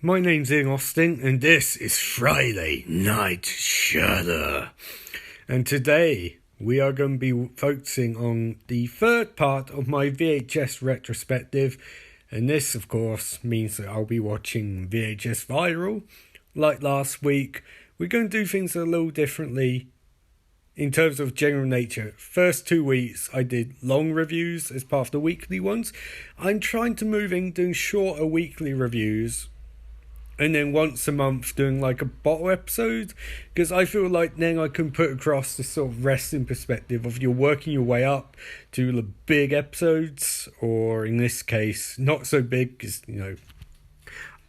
My name's Ian Austin, and this is Friday Night Shudder. And today we are going to be focusing on the third part of my VHS retrospective. And this, of course, means that I'll be watching VHS Viral. Like last week, we're going to do things a little differently in terms of general nature. First 2 weeks I did long reviews as part of the weekly ones. I'm trying to move in doing shorter weekly reviews, and then once a month doing like a bottle episode, because I feel like then I can put across this sort of resting perspective of you're working your way up to the big episodes, or in this case not so big, because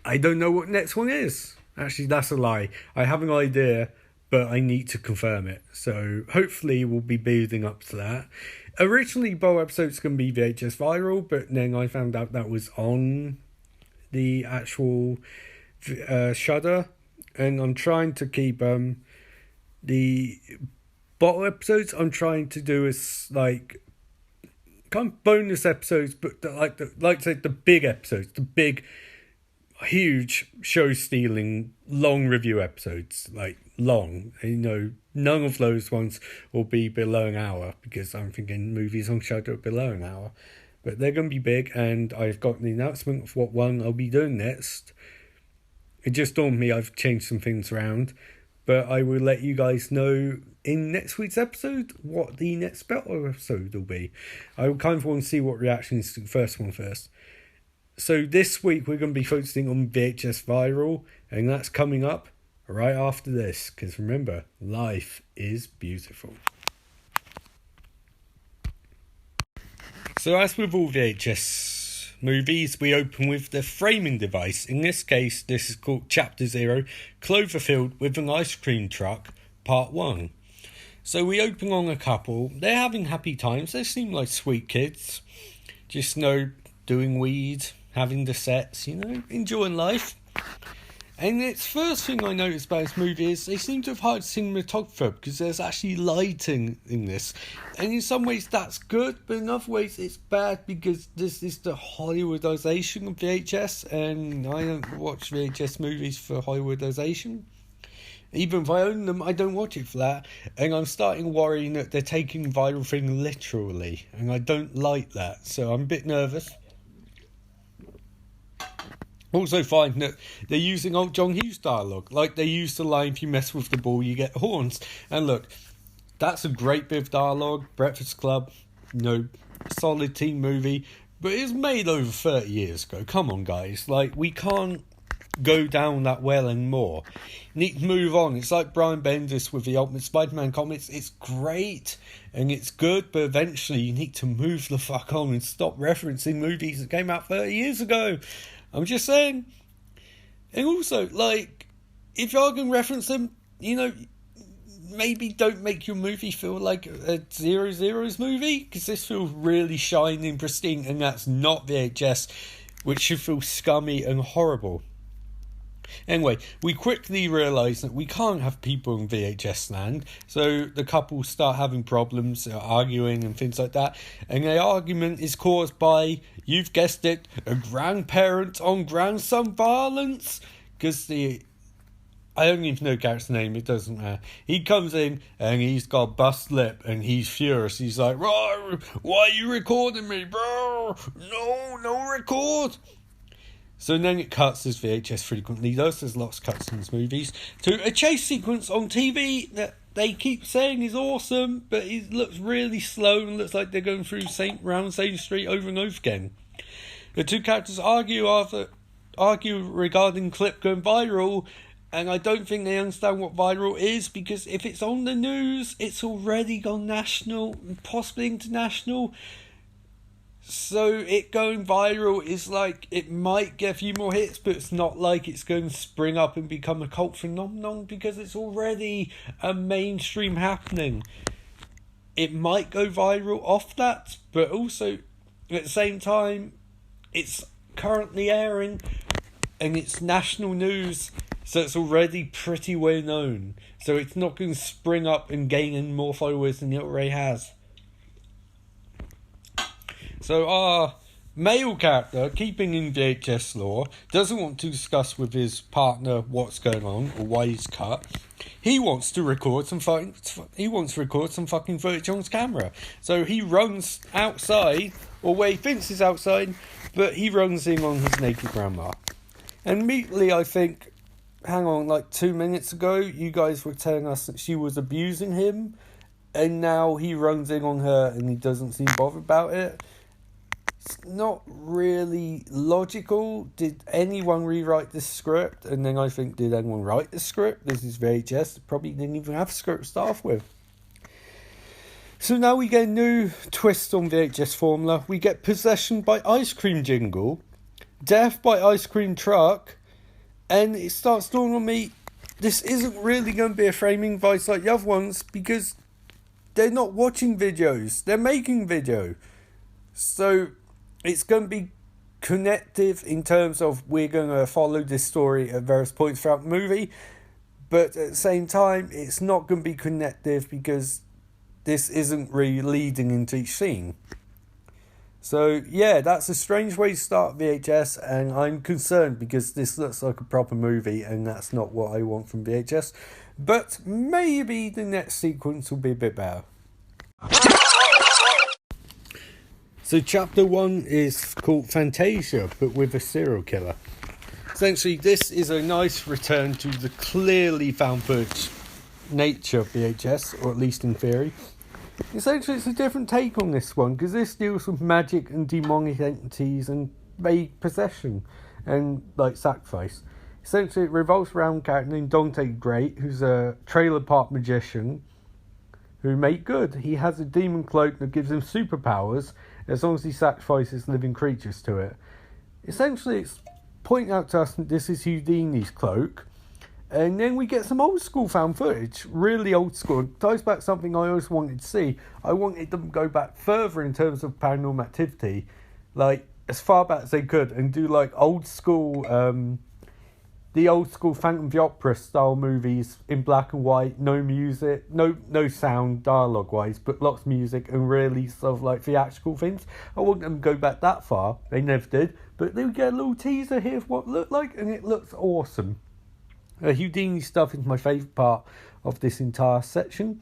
I don't know what next one is. Actually, that's a lie. I have an idea, but I need to confirm it. So hopefully we'll be building up to that. Originally, bowl episode's going to be VHS Viral, but then I found out that was on the actual Shudder, and I'm trying to keep the bottle episodes. I'm trying to do as like kind of bonus episodes, but the big episodes, the big, huge show-stealing long review episodes, like long. None of those ones will be below an hour, because I'm thinking movies on Shudder are below an hour, but they're going to be big, and I've got the announcement of what one I'll be doing next. It just dawned me I've changed some things around, but I will let you guys know in next week's episode what the next battle episode will be. I kind of want to see what reactions to the first one first. So this week we're going to be focusing on VHS Viral, and that's coming up right after this, because remember, life is beautiful. So as with all VHS movies, we open with the framing device. In this case, this is called Chapter 0, Cloverfield with an Ice Cream Truck, Part 1. So we open on a couple. They're having happy times. They seem like sweet kids. Just, doing weed, having the sets, enjoying life. And it's first thing I noticed about this movie is they seem to have hired a cinematographer, because there's actually lighting in this. And in some ways that's good, but in other ways it's bad, because this is the Hollywoodization of VHS, and I don't watch VHS movies for Hollywoodization. Even if I own them, I don't watch it for that. And I'm starting worrying that they're taking the viral thing literally, and I don't like that, so I'm a bit nervous. Also find that they're using old John Hughes dialogue. Like they used the line, if you mess with the ball, you get horns. And look, that's a great bit of dialogue. Breakfast Club, solid teen movie. But it was made over 30 years ago. Come on, guys. Like, we can't go down that well anymore. You need to move on. It's like Brian Bendis with the Ultimate Spider-Man comics. It's great and it's good, but eventually you need to move the fuck on and stop referencing movies that came out 30 years ago. I'm just saying. And also, if you're going to reference them, maybe don't make your movie feel like a 00's movie, because this feels really shiny and pristine, and that's not VHS, which should feel scummy and horrible. Anyway, we quickly realise that we can't have people in VHS land, so the couple start having problems, arguing and things like that, and the argument is caused by, you've guessed it, a grandparent on grandson violence, because I don't even know the character's name, it doesn't matter. He comes in and he's got a bust lip and he's furious. He's like, why are you recording me, bro? No record. So then it cuts, as VHS frequently does, there's lots of cuts in these movies, to a chase sequence on TV that they keep saying is awesome, but it looks really slow and looks like they're going through round same street over and over again. The two characters argue regarding clip going viral, and I don't think they understand what viral is, because if it's on the news, it's already gone national, possibly international. So it going viral is like, it might get a few more hits, but it's not like it's going to spring up and become a cult phenomenon, because it's already a mainstream happening. It might go viral off that, but also at the same time, it's currently airing and it's national news, so it's already pretty well known. So it's not going to spring up and gain more followers than it already has. So Male character, keeping in VHS lore, doesn't want to discuss with his partner what's going on or why he's cut. He wants to record some fucking footage on his camera. So he runs outside, or where he thinks he's outside, but he runs in on his naked grandma. And immediately I think, hang on, like 2 minutes ago, you guys were telling us that she was abusing him, and now he runs in on her and he doesn't seem bothered about it. It's not really logical. Did anyone rewrite this script? And then I think, did anyone write the script? This is VHS. Probably didn't even have a script to start off with. So now we get a new twist on VHS formula. We get possession by ice cream jingle, death by ice cream truck, and it starts dawning on me, this isn't really going to be a framing device like the other ones, because they're not watching videos, they're making video. So it's going to be connective in terms of we're going to follow this story at various points throughout the movie, but at the same time it's not going to be connective because this isn't really leading into each scene. So yeah, that's a strange way to start VHS, and I'm concerned because this looks like a proper movie and that's not what I want from VHS, but maybe the next sequence will be a bit better. So chapter 1 is called Fantasia, but with a serial killer. Essentially, this is a nice return to the clearly found footage nature of VHS, or at least in theory. Essentially, it's a different take on this one, because this deals with magic and demonic entities and vague possession and, like, sacrifice. Essentially, it revolves around a character named Dante Great, who's a trailer park magician who made good. He has a demon cloak that gives him superpowers as long as he sacrifices living creatures to it. Essentially, it's pointing out to us that this is Houdini's cloak. And then we get some old school found footage, really old school. It ties back something I always wanted to see. I wanted them to go back further in terms of Paranormal Activity, like as far back as they could, and do like old school, the old school Phantom of the Opera style movies in black and white, no music, no sound, dialogue wise, but lots of music and really sort of like theatrical things. I want them to go back that far. They never did, but they would get a little teaser here of what it looked like, and it looks awesome. Houdini stuff is my favourite part of this entire section.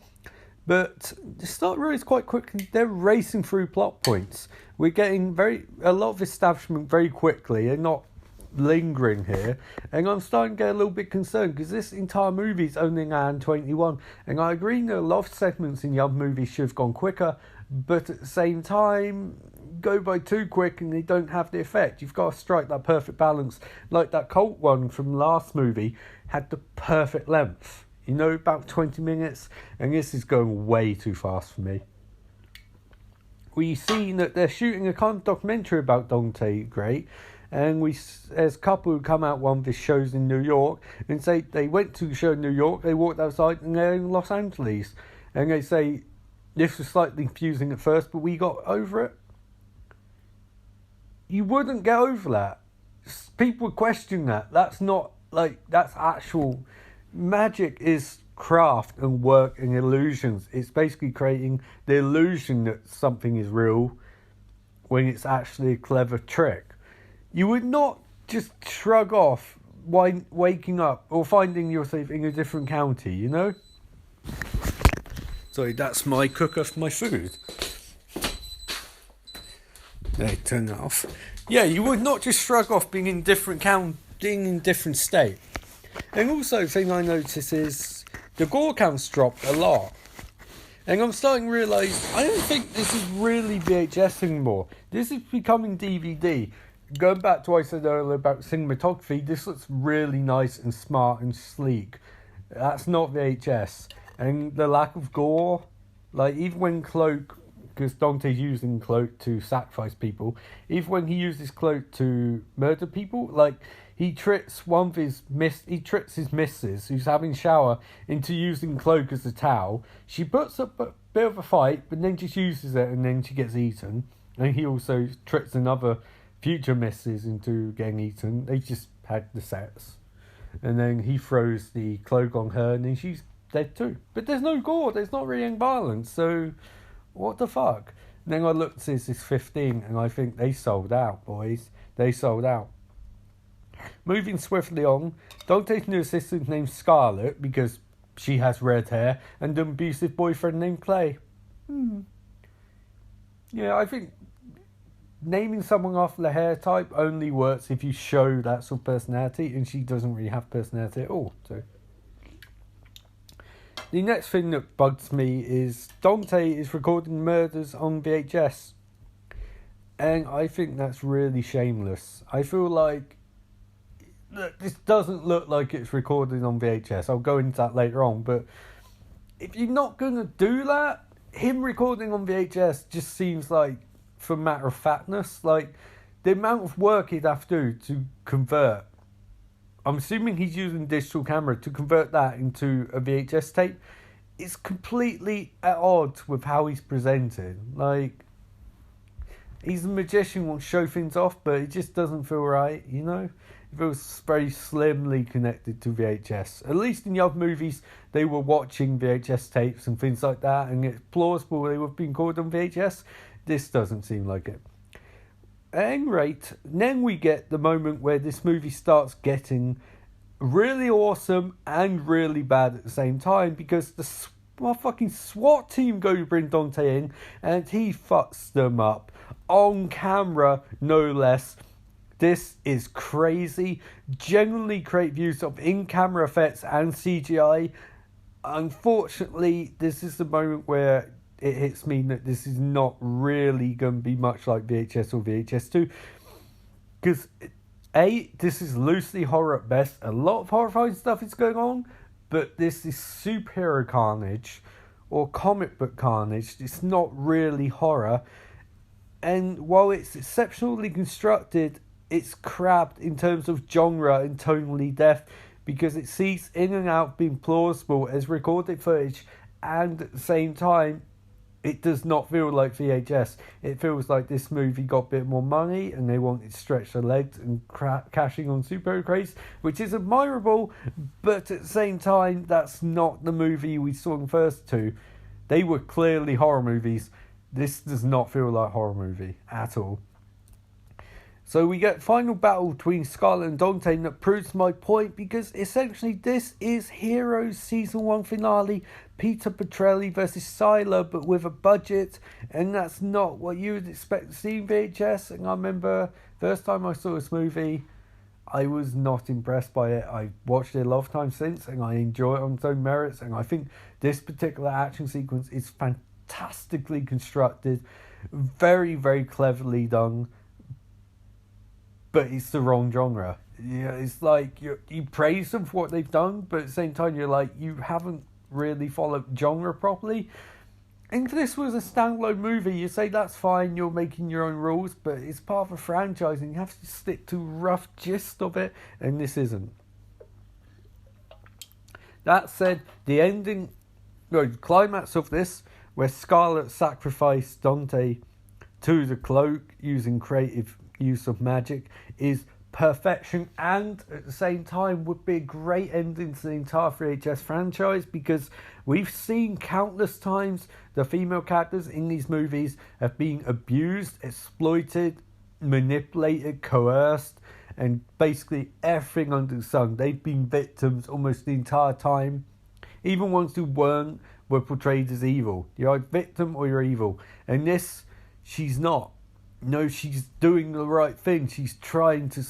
But the start really quite quickly. They're racing through plot points. We're getting a lot of establishment very quickly and not lingering here. And I'm starting to get a little bit concerned because this entire movie is only an hour and 21. And I agree that a lot of segments in the other movies should have gone quicker. But at the same time, go by too quick and they don't have the effect. You've got to strike that perfect balance. Like that cult one from last movie had the perfect length, you know, about 20 minutes, and this is going way too fast for me. We see that they're shooting a kind of documentary about Dante Great, and there's a couple who come out one of his shows in New York and say they went to the show in New York, they walked outside and they're in Los Angeles, and they say this was slightly confusing at first, but we got over it. You wouldn't get over that. People would question that. That's not like, that's actual magic. Is craft and work and illusions. It's basically creating the illusion that something is real when it's actually a clever trick. You would not just shrug off waking up or finding yourself in a different county, you know? Sorry, that's my cooker for my food. There, turn that off. Yeah, you would not just shrug off being in different state. And also, the thing I notice is the gore count's dropped a lot. And I'm starting to realise, I don't think this is really VHS anymore. This is becoming DVD. Going back to what I said earlier about cinematography, this looks really nice and smart and sleek. That's not VHS. And the lack of gore, like even when Cloak, because Dante's using Cloak to sacrifice people, even when he uses Cloak to murder people, like he tricks his missus who's having a shower into using Cloak as a towel. She puts up a bit of a fight, but then just uses it and then she gets eaten. And he also tricks another future missus into getting eaten. They just had the sets. And then he throws the Cloak on her and then she's dead too. But there's no gore, there's not really any violence, so what the fuck? Then I looked, this is 15, and I think they sold out, boys. They sold out. Moving swiftly on, Dante's new assistant named Scarlett, because she has red hair, and an abusive boyfriend named Clay. Yeah, I think naming someone after the hair type only works if you show that sort of personality, and she doesn't really have personality at all. So the next thing that bugs me is Dante is recording murders on VHS, and I think that's really shameless. I feel like this doesn't look like it's recorded on VHS. I'll go into that later on, but if you're not going to do that, him recording on VHS just seems like, for matter of factness, like the amount of work he'd have to do to convert. I'm assuming he's using digital camera to convert that into a VHS tape. It's completely at odds with how he's presented. Like, he's a magician, wants to show things off, but it just doesn't feel right, you know? It feels very slimly connected to VHS. At least in the other movies, they were watching VHS tapes and things like that, and it's plausible they would have been called on VHS. This doesn't seem like it. At any rate, then we get the moment where this movie starts getting really awesome and really bad at the same time, because the fucking SWAT team go to bring Dante in, and he fucks them up. On camera, no less. This is crazy. Genuinely great use of in-camera effects and CGI. Unfortunately, this is the moment where it hits me that this is not really going to be much like VHS or VHS2. Because, A, this is loosely horror at best. A lot of horrifying stuff is going on. But this is superhero carnage or comic book carnage. It's not really horror. And while it's exceptionally constructed, it's crabbed in terms of genre and tonally depth, because it sees in and out being plausible as recorded footage, and at the same time it does not feel like VHS. It feels like this movie got a bit more money and they wanted to stretch their legs and cashing on superhero craze, which is admirable, but at the same time that's not the movie we saw in the first two. They were clearly horror movies. This does not feel like a horror movie at all. So we get final battle between Scarlett and Dante, and that proves my point, because essentially this is Heroes Season 1 finale, Peter Petrelli versus Sylar, but with a budget, and that's not what you would expect to see in VHS. And I remember first time I saw this movie, I was not impressed by it. I watched it a lot of times since, and I enjoy it on its own merits, and I think this particular action sequence is fantastically constructed, very, very cleverly done. But it's the wrong genre. Yeah, it's like you praise them for what they've done, but at the same time you're like, you haven't really followed genre properly. And if this was a standalone movie, you say that's fine, you're making your own rules, but it's part of a franchise and you have to stick to rough gist of it, and this isn't. That said, the climax of this, where Scarlett sacrificed Dante to the cloak using creative use of magic, is perfection, and at the same time would be a great ending to the entire VHS franchise, because we've seen countless times the female characters in these movies have been abused, exploited, manipulated, coerced, and basically everything under the sun. They've been victims almost the entire time. Even ones who weren't were portrayed as evil. You're either victim or you're evil. And this, she's not. No, she's doing the right thing. She's trying to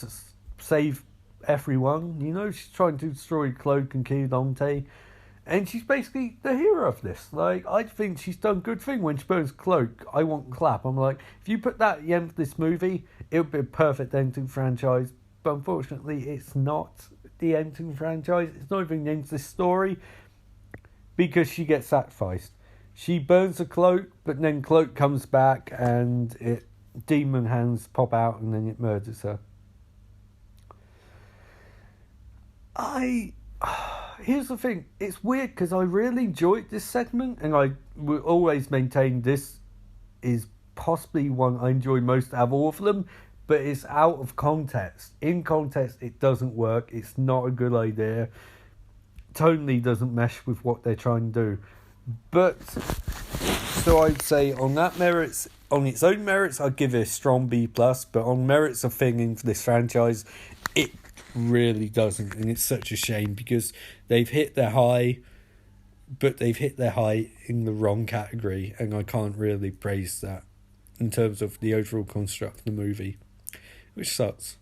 save everyone. You know, she's trying to destroy Cloak and kill Dante. And she's basically the hero of this. Like, I think she's done a good thing when she burns Cloak. I want clap. I'm like, if you put that at the end of this movie, it would be a perfect end to the franchise. But unfortunately, it's not the end to the franchise. It's not even the end to this story, because she gets sacrificed. She burns the Cloak, but then Cloak comes back and demon hands pop out and then it murders her. Here's the thing, it's weird because I really enjoyed this segment, and I will always maintain this is possibly one I enjoy most out of all of them, but it's out of context. In context, it doesn't work. It's not a good idea. Tonally doesn't mesh with what they're trying to do. But So I'd say on its own merits, I'd give it a strong B+, but on merits of thinking for this franchise, it really doesn't, and it's such a shame because they've hit their high, but they've hit their high in the wrong category, and I can't really praise that in terms of the overall construct of the movie, which sucks.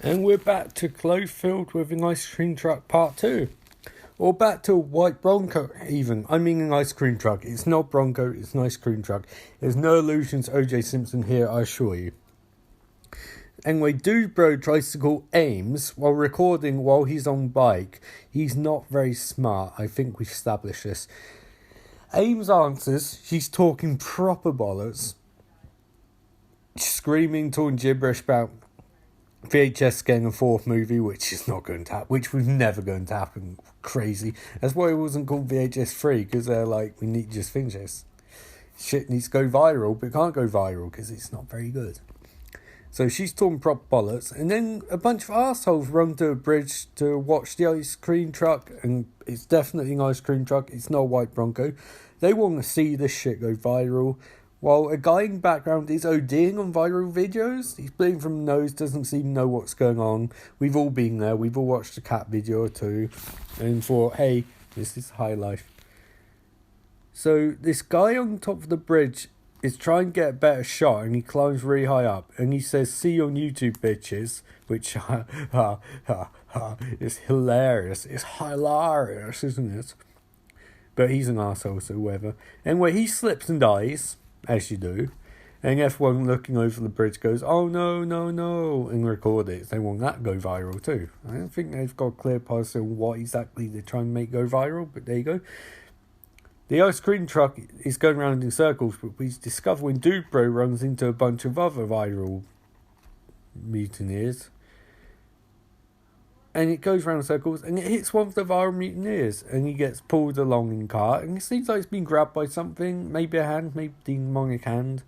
And we're back to Cloverfield with an ice cream truck part 2. Or back to a white Bronco, even. I mean an ice cream truck. It's not Bronco, it's an ice cream truck. There's no allusions to O.J. Simpson here, I assure you. Anyway, Dude Bro tries to call Ames while recording while he's on bike. He's not very smart. I think we've established this. Ames answers. She's talking proper bollocks. Screaming, talking gibberish about VHS getting a 4th movie, which is not going to happen, which was never going to happen. Crazy. That's why it wasn't called VHS 3, because they're like, we need to just finish this. Shit needs to go viral, but it can't go viral because it's not very good. So she's talking proper bollocks, and then a bunch of assholes run to a bridge to watch the ice cream truck, and it's definitely an ice cream truck, it's not a white Bronco. They want to see this shit go viral, while a guy in the background is ODing on viral videos. He's bleeding from the nose, doesn't seem to know what's going on. We've all been there, we've all watched a cat video or two, and thought, hey, this is high life. So this guy on top of the bridge is trying to get a better shot, and he climbs really high up, and he says, see you on YouTube, bitches, which is hilarious. It's hilarious, isn't it? But he's an arsehole, so whatever. Anyway, he slips and dies, as you do, and F1 looking over the bridge goes, oh no, no, no, and record it. They want that to go viral too. I don't think they've got a clear policy on what exactly they're trying to make go viral, but there you go. The ice cream truck is going around in circles, but we discover when Dude Bro runs into a bunch of other viral mutineers. And it goes around in circles, and it hits one of the viral mutineers, and he gets pulled along in cart, and it seems like it's been grabbed by something, maybe a hand, maybe a demonic hand,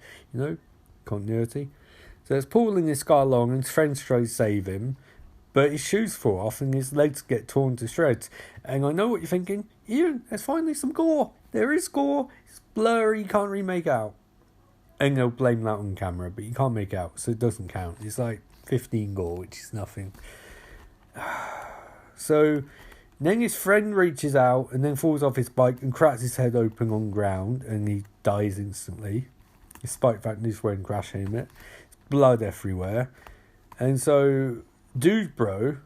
continuity. So it's pulling this guy along, and his friends try to save him, but his shoes fall off, and his legs get torn to shreds. And I know what you're thinking, Ian, there's finally some gore. There is gore, it's blurry, you can't really make out. And they'll blame that on camera, but you can't make out, so it doesn't count. It's like 15 gore, which is nothing. So then his friend reaches out and then falls off his bike and cracks his head open on ground, and he dies instantly, despite the fact that he's wearing crash helmet. Blood everywhere. And so Dude Bro,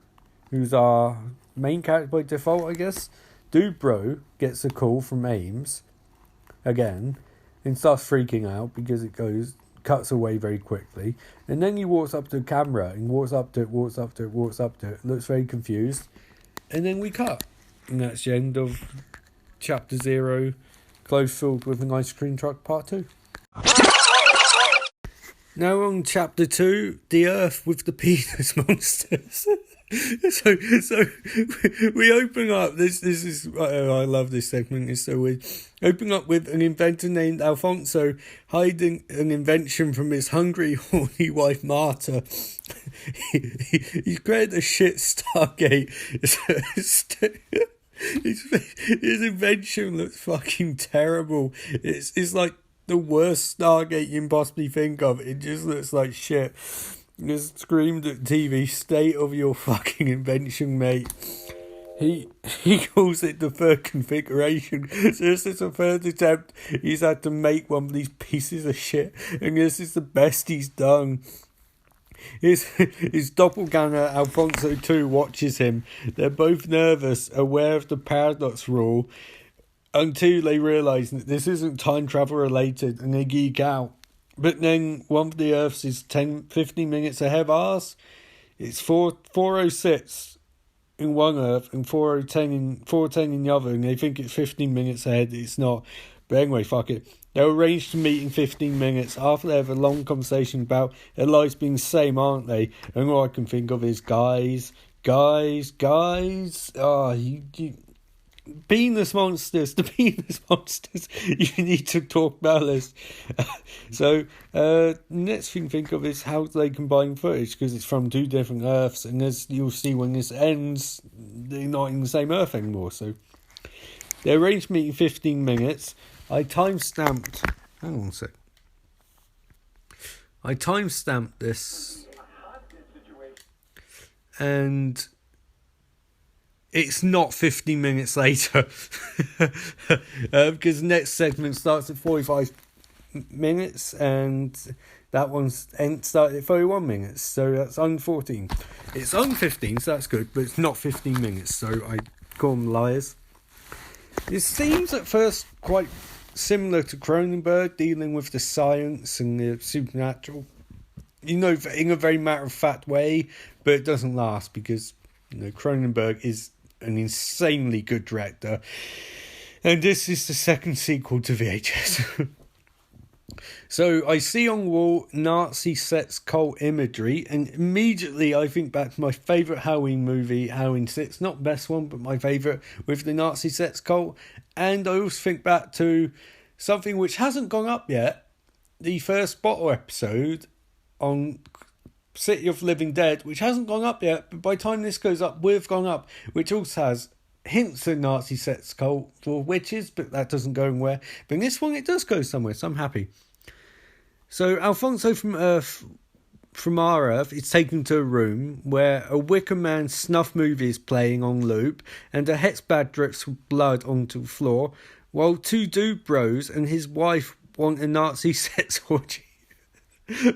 who's our main character by default, I guess, Dude Bro gets a call from Ames again and starts freaking out because it cuts away very quickly, and then he walks up to the camera and walks up to it, looks very confused, and then we cut, and that's the end of chapter 0, Cloverfield with an ice cream truck part 2. Now on chapter 2, the Earth with the penis monsters. So we open up. This is I love this segment. It's so weird. Open up with an inventor named Alfonso hiding an invention from his hungry, horny wife Marta. He's created a shit Stargate. His invention looks fucking terrible. It's like the worst Stargate you can possibly think of. It just looks like shit. Just screamed at TV, state of your fucking invention, mate. He calls it the third configuration. So this is the third attempt he's had to make one of these pieces of shit, and this is the best he's done. His doppelganger Alfonso 2 watches him. They're both nervous, aware of the paradox rule, until they realise that this isn't time travel related, and they geek out. But then one of the Earths is 15 minutes ahead of ours. It's 4:06 in one Earth and 4:10 in the other, and they think it's 15 minutes ahead. It's not. But anyway, fuck it. They'll arrange to meet in 15 minutes after they have a long conversation about their lives being the same, aren't they? And all I can think of is guys. Penis monsters, the penis monsters. You need to talk about this. So, next thing to think of is how they combine footage, because it's from 2 different Earths, and as you'll see when this ends, they're not in the same Earth anymore. So, They arranged meeting 15 minutes. I time-stamped... Hang on a sec. I time-stamped this. And it's not 15 minutes later. Because the next segment starts at 45 minutes. And that one's started at 31 minutes. So that's on 14. It's on 15, so that's good. But it's not 15 minutes. So I call them liars. It seems at first quite similar to Cronenberg, dealing with the science and the supernatural, in a very matter-of-fact way, but it doesn't last because, Cronenberg is an insanely good director, and this is the second sequel to VHS. So I see on the wall Nazi sets cult imagery, and immediately I think back to my favourite Halloween movie, Halloween 6, not the best one, but my favourite, with the Nazi sets cult. And I also think back to something which hasn't gone up yet, the first bottle episode on City of Living Dead, which hasn't gone up yet, but by the time this goes up, we've gone up, which also has hints of Nazi sets cult for witches, but that doesn't go anywhere. But in this one, it does go somewhere, so I'm happy. So Alfonso from our Earth is taken to a room where a Wicker Man snuff movie is playing on loop, and a hexbag drips blood onto the floor, while two dude bros and his wife want a Nazi sex orgy.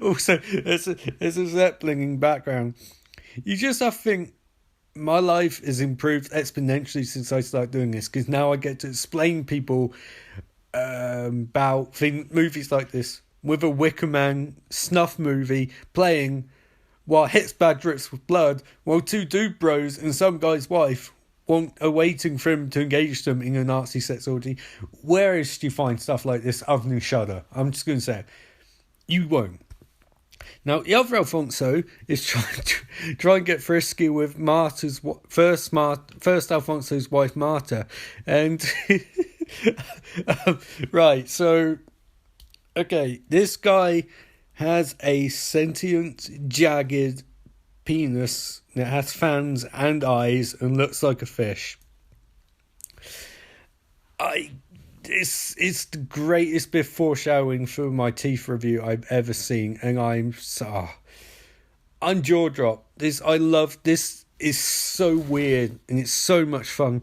Also, there's a Zeppelin in background. You just have to think, my life has improved exponentially since I started doing this, because now I get to explain people about movies like this, with a Wicker Man snuff movie playing while hexbag drips with blood, while two dude bros and some guy's wife are waiting for him to engage them in a Nazi sex orgy. Where else do you find stuff like this other than Shudder? I'm just going to say it. You won't. Now, the other Alfonso is trying to get frisky with Marta's first Alfonso's wife, Marta. And, right, so, okay, this guy has a sentient, jagged penis that has fans and eyes and looks like a fish. It's the greatest bit of foreshadowing for my teeth review I've ever seen, and I'm jaw dropped. This is so weird and it's so much fun,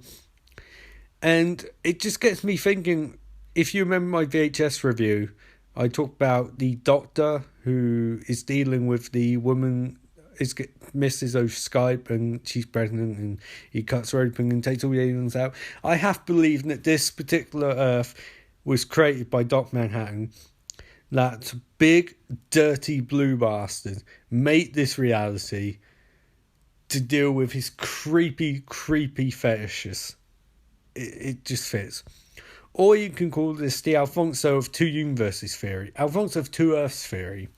and it just gets me thinking. If you remember my VHS review, I talked about the doctor who is dealing with the woman. Is Mrs. O Skype, and she's pregnant, and he cuts her open and takes all the aliens out. I have believed that this particular Earth was created by Doc Manhattan. That big, dirty blue bastard made this reality to deal with his creepy, creepy fetishes. It just fits. Or you can call this the Alfonso of two universes theory. Alfonso of two Earths theory.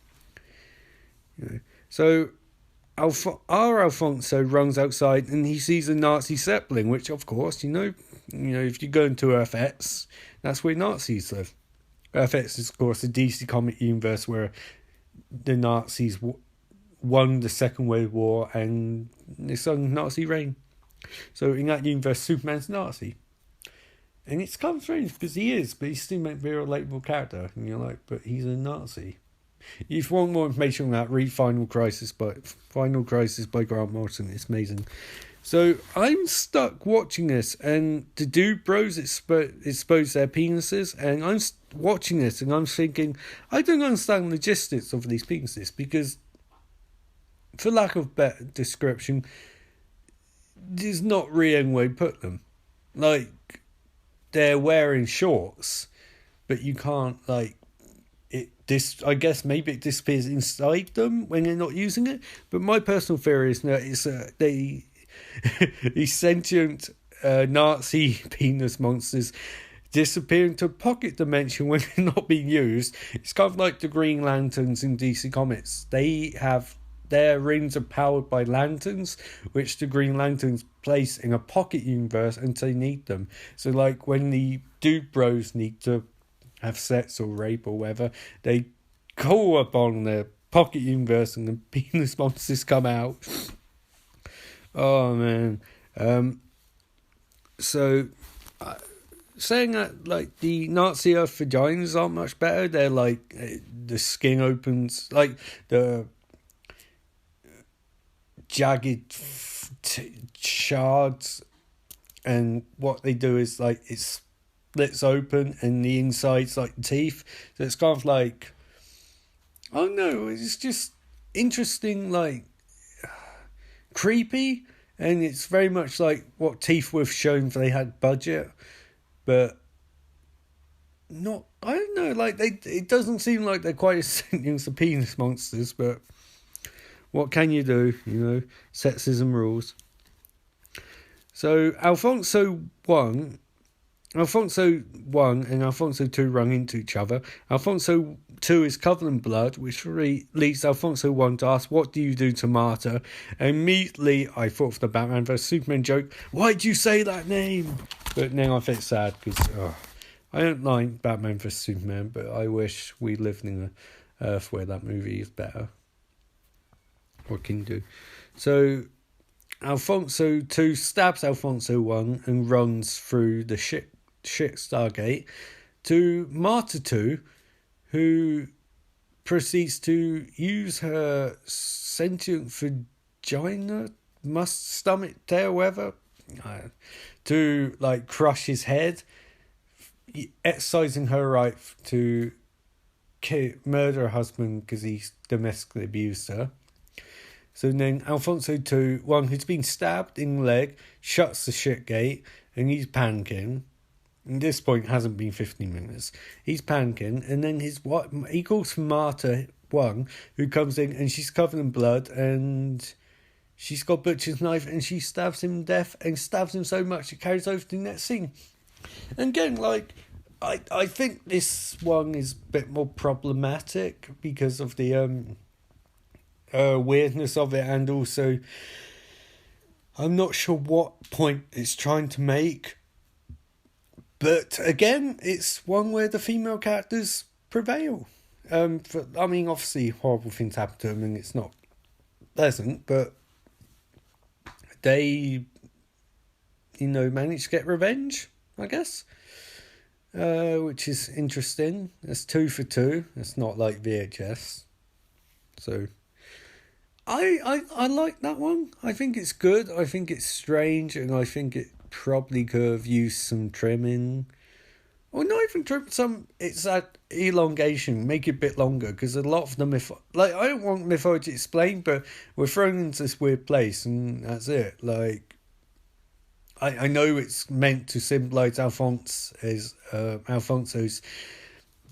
So our Alfonso runs outside and he sees a Nazi Zeppelin, which of course, if you go into Earth X, that's where Nazis live. Earth X is of course a DC comic universe where the Nazis won the Second World War and it's on Nazi reign. So in that universe, Superman's Nazi. And it's kind of strange because he is, but he's still a very relatable character. And you're like, but he's a Nazi. If you want more information on that, read Final Crisis by Grant Morrison. It's amazing. So I'm stuck watching this, and the dude bros expose their penises, and I'm watching this, and I'm thinking, I don't understand the logistics of these penises, because, for lack of better description, there's not really any way to put them. Like, they're wearing shorts, but you can't, I guess maybe it disappears inside them when they're not using it. But my personal theory is that it's these sentient Nazi penis monsters disappear into a pocket dimension when they're not being used. It's kind of like the Green Lanterns in DC Comics. Their rings are powered by lanterns, which the Green Lanterns place in a pocket universe until they need them. So like when the dude bros need to have sex or rape or whatever, they call upon the pocket universe and the penis monsters come out. Oh man. So saying that like the Nazi Earth vaginas aren't much better. They're like the skin opens, like the jagged shards, and what they do is like it splits open, and the inside's like teeth. So it's kind of like, I don't know, it's just interesting, like creepy, and it's very much like what Teeth would have shown if they had budget, but not, I don't know, like it doesn't seem like they're quite as sentient as the penis monsters, but what can you do, sexism rules. So Alfonso 1 and Alfonso 2 run into each other. Alfonso 2 is covered in blood, which leads Alfonso 1 to ask, what do you do to Marta? And immediately I thought of the Batman vs Superman joke, why'd you say that name? But now I feel sad because I don't like Batman vs Superman, but I wish we lived in an Earth where that movie is better. What can you do? So Alfonso 2 stabs Alfonso 1 and runs through the shit Stargate to Marta 2, who proceeds to use her sentient vagina, stomach, tail, whatever, to like crush his head, exercising her right to murder her husband because he's domestically abused her. So then Alfonso 2, one who's been stabbed in the leg, shuts the shit gate, and he's panicking. At this point, it hasn't been 15 minutes. He's panicking, and then he calls for Marta 1, who comes in, and she's covered in blood, and she's got butcher's knife, and she stabs him to death, and stabs him so much it carries over to the next scene. And again, like, I think this one is a bit more problematic because of the weirdness of it, and also I'm not sure what point it's trying to make, but again it's one where the female characters prevail. Obviously horrible things happen to them and it's not pleasant, but they manage to get revenge, I guess, which is interesting. It's 2 for 2. It's not like VHS, so I like that one. I think it's good. I think it's strange, and I think it probably could have used some trimming. Or not even trim, it's that elongation, make it a bit longer, because a lot of the I don't want mythology explained, but we're thrown into this weird place, and that's it. Like, I know it's meant to symbolise Alfonso's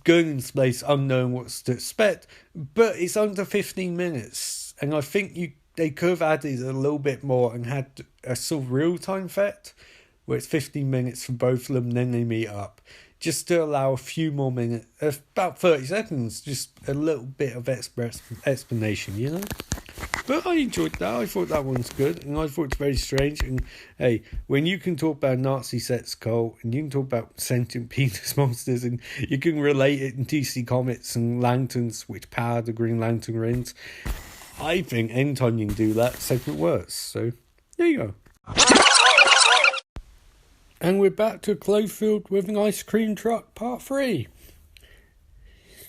going into space, unknown what's to expect, but it's under 15 minutes. And I think they could have added a little bit more and had a sort of real-time effect where it's 15 minutes for both of them, then they meet up. Just to allow a few more minutes, about 30 seconds, just a little bit of explanation, But I enjoyed that. I thought that one's good, and I thought it's very strange. And hey, when you can talk about Nazi sex cult, and you can talk about sentient penis monsters, and you can relate it in DC Comics and lanterns which power the Green Lantern rings, I think anytime you can do that, segment works. So there you go. And we're back to Cloverfield with an ice cream truck, part 3.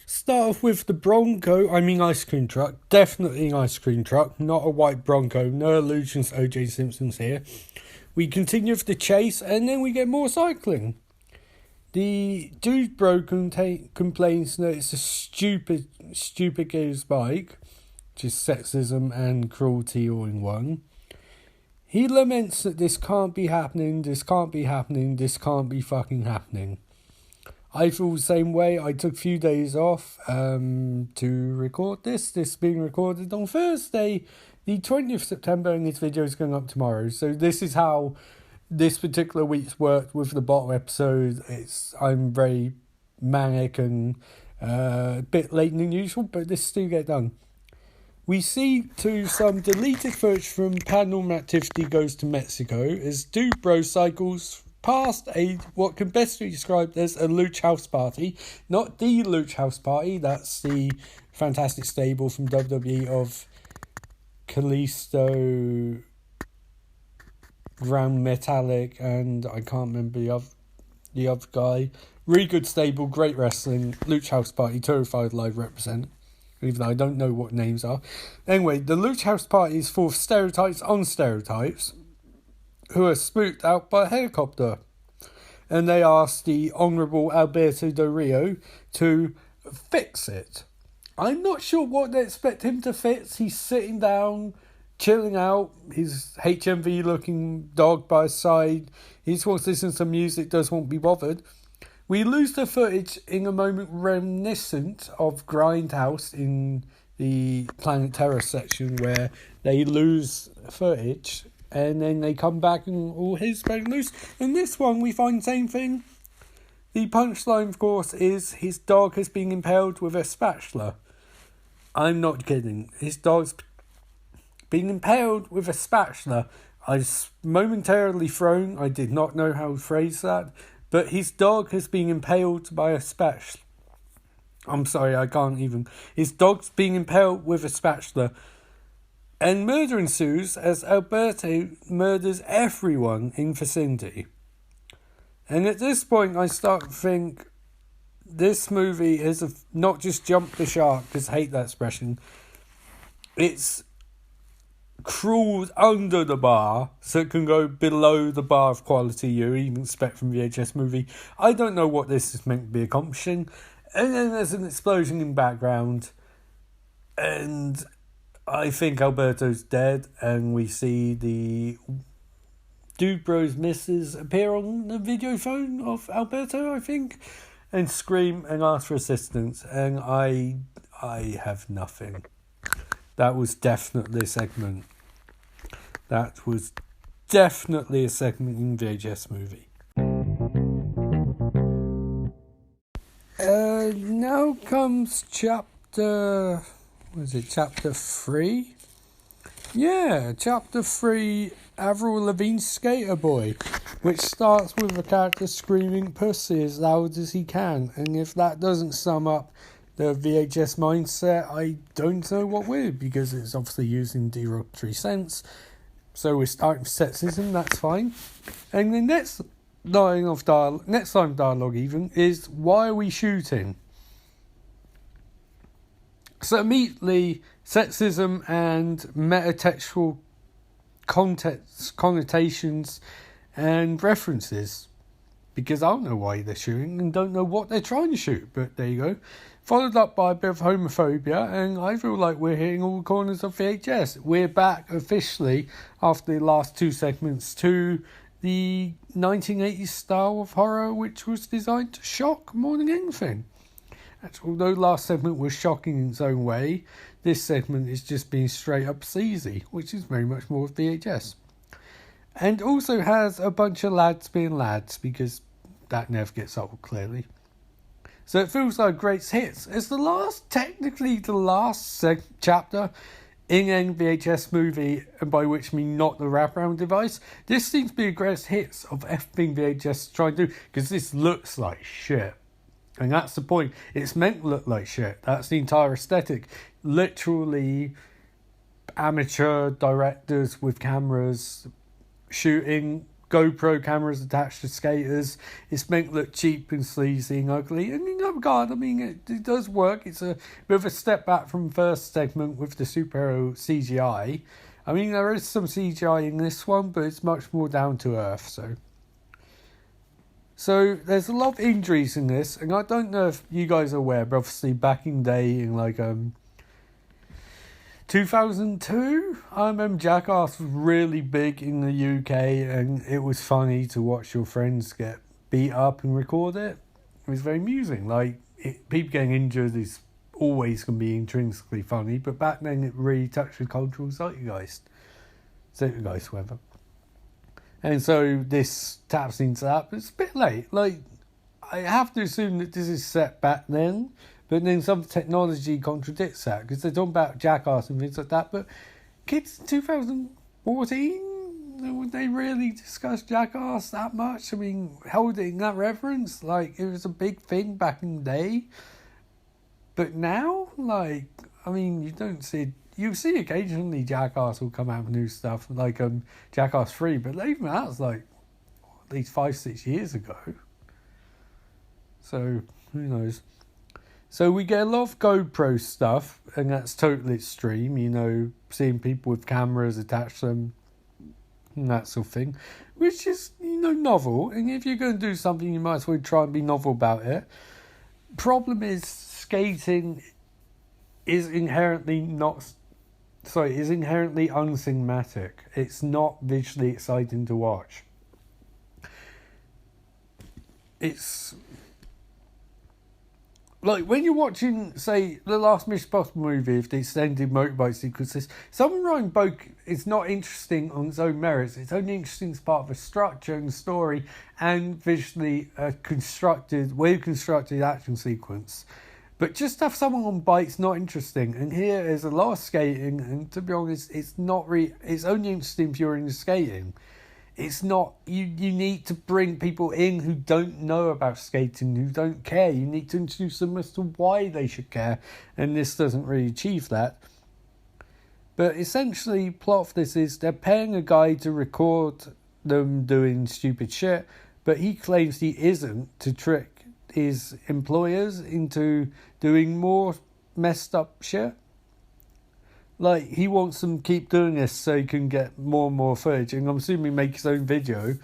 Start off with the ice cream truck. Definitely an ice cream truck, not a white Bronco. No allusions to O.J. Simpson's here. We continue with the chase, and then we get more cycling. The dude bro complains that it's a stupid guy's bike, which is sexism and cruelty all in one. He laments that this can't be happening, this can't be fucking happening. I feel the same way. I took a few days off to record this. This is being recorded on Thursday, the 20th September, and this video is going up tomorrow. So this is how this particular week's worked with the bottle episode. I'm very manic and a bit later than usual, but this still get done. We see to some deleted footage from Paranormal Activity Goes to Mexico as Dude Bro cycles past what can best be described as a luch house party. Not the luch house party, that's the fantastic stable from WWE of Kalisto, Grand Metallic, and I can't remember the other. the other guy. Really good stable, great wrestling. Lucha House Party, Terrified Live represent. Even though I don't know what names are. Anyway, the Lucha House Party is full of stereotypes on stereotypes who are spooked out by a helicopter. And they ask the Honourable Alberto Del Rio to fix it. I'm not sure what they expect him to fix. He's sitting down, chilling out, his HMV looking dog by his side. He just wants to listen to some music, doesn't want to be bothered. We lose the footage in a moment reminiscent of Grindhouse in the Planet Terror section, where they lose footage and then they come back and all his breaking loose. In this one, we find the same thing. The punchline, of course, is his dog has been impaled with a spatula. I'm not kidding. His dog's been impaled with a spatula. I was momentarily thrown. I did not know how to phrase that. But his dog has been impaled by a spatula. I'm sorry, I can't even. His dog's being impaled with a spatula. And murder ensues as Alberto murders everyone in vicinity. And at this point, I start to think this movie has not just jumped the shark, because I hate that expression. It's crawled under the bar so it can go below the bar of quality you even expect from VHS movie. I don't know what this is meant to be accomplishing. And then there's an explosion in background, and I think Alberto's dead, and we see the Dude Bros missus appear on the video phone of Alberto, I think, and scream and ask for assistance, and I have nothing. That was definitely a segment. That was definitely a segment in VHS movie. Now comes chapter 3? Yeah, chapter 3, Avril Lavigne's Skater Boy, which starts with a character screaming pussy as loud as he can, and if that doesn't sum up the VHS mindset, I don't know what would, because it's obviously used in derogatory sense. So we're starting with sexism, that's fine. And the next line of dialogue even is, why are we shooting? So immediately, sexism and metatextual connotations and references. Because I don't know why they're shooting and don't know what they're trying to shoot, but there you go. Followed up by a bit of homophobia, and I feel like we're hitting all the corners of VHS. We're back officially, after the last two segments, to the 1980s style of horror, which was designed to shock more than anything. Although last segment was shocking in its own way, this segment is just being straight up sleazy, which is very much more of VHS. And also has a bunch of lads being lads, because that never gets old, clearly. So it feels like great hits. It's technically the last chapter in any VHS movie, and by which I mean not the wraparound device. This seems to be a greatest hits of everything VHS trying to do, because this looks like shit. And that's the point. It's meant to look like shit. That's the entire aesthetic. Literally amateur directors with cameras shooting, GoPro cameras attached to skaters. It's meant to look cheap and sleazy and ugly. And in that regard, I mean, it does work. It's a bit of a step back from the first segment with the superhero CGI. I mean, there is some CGI in this one, but it's much more down to earth, So there's a lot of injuries in this, and I don't know if you guys are aware, but obviously back in the day in 2002, I remember Jackass was really big in the UK, and it was funny to watch your friends get beat up and record it. It was very amusing. People getting injured is always going to be intrinsically funny, but back then it really touched the cultural zeitgeist, whatever. And so this taps into that, but it's a bit late. I have to assume that this is set back then, but then some technology contradicts that, because they're talking about Jackass and things like that, but kids in 2014, would they really discuss Jackass that much? I mean, held it in that reference? It was a big thing back in the day. But now, you don't see... You see occasionally Jackass will come out with new stuff, Jackass 3, but even that's at least 5-6 years ago. So, who knows? So we get a lot of GoPro stuff, and that's totally extreme, seeing people with cameras attached to them, and that sort of thing, which is, novel. And if you're going to do something, you might as well try and be novel about it. Problem is, skating is inherently uncinematic. It's not visually exciting to watch. It's like when you're watching, say, the last Mission Impossible movie, if the extended motorbike sequences, someone riding boat is not interesting on its own merits. It's only interesting as part of a structure and story and visually well-constructed action sequence. But just to have someone on bikes not interesting. And here is a lot of skating, and to be honest, it's not really. It's only interesting if you're into skating. It's not. You need to bring people in who don't know about skating, who don't care. You need to introduce them as to why they should care, and this doesn't really achieve that. But essentially, plot of this is they're paying a guy to record them doing stupid shit, but he claims he isn't, to trick his employers into doing more messed up shit. Like, he wants them to keep doing this so he can get more and more footage, and I'm assuming make his own video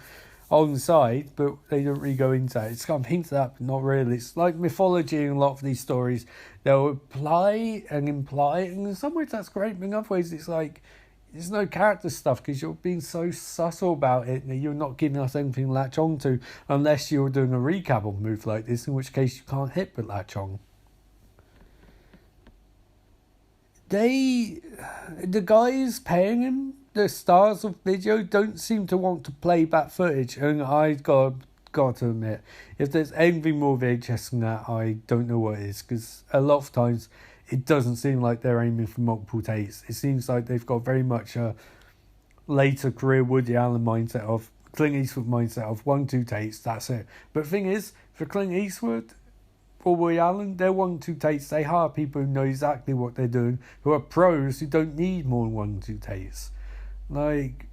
on the side, but they don't really go into that. It's kind of hinted at, but not really. It's like mythology in a lot of these stories. They'll apply and imply, and in some ways that's great, but in other ways it's like, there's no character stuff because you're being so subtle about it that you're not giving us anything to latch on to unless you're doing a recap on a move like this, in which case you can't hit but latch on. The guys paying him, the stars of video, don't seem to want to play back footage, and I got to admit, if there's anything more VHS than that, I don't know what it is, because a lot of times it doesn't seem like they're aiming for multiple takes. It seems like they've got very much a later career Woody Allen mindset of Clint Eastwood mindset of 1-2 takes, that's it. But the thing is, for Clint Eastwood or Woody Allen, they're 1-2 takes. They hire people who know exactly what they're doing, who are pros, who don't need more than 1-2 takes. Like,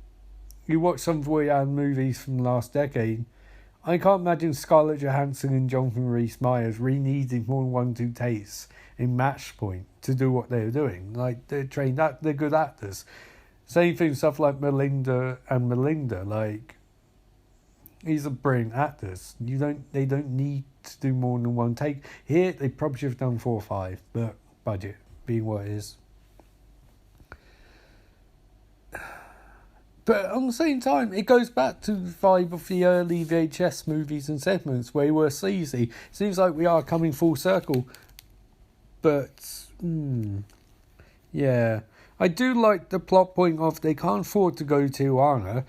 you watch some of Woody Allen movies from the last decade, I can't imagine Scarlett Johansson and Jonathan Rhys-Meyers really needing more than 1-2 takes in Match Point to do what they're doing. Like, they're trained, they're good actors. Same thing, stuff like Melinda, like, these are brilliant actors. They don't need to do more than one take. Here, they probably should have done 4 or 5, but budget being what it is. But on the same time, it goes back to the vibe of the early VHS movies and segments where we were sleazy. Seems like we are coming full circle. But, yeah. I do like the plot point of they can't afford to go to Tijuana,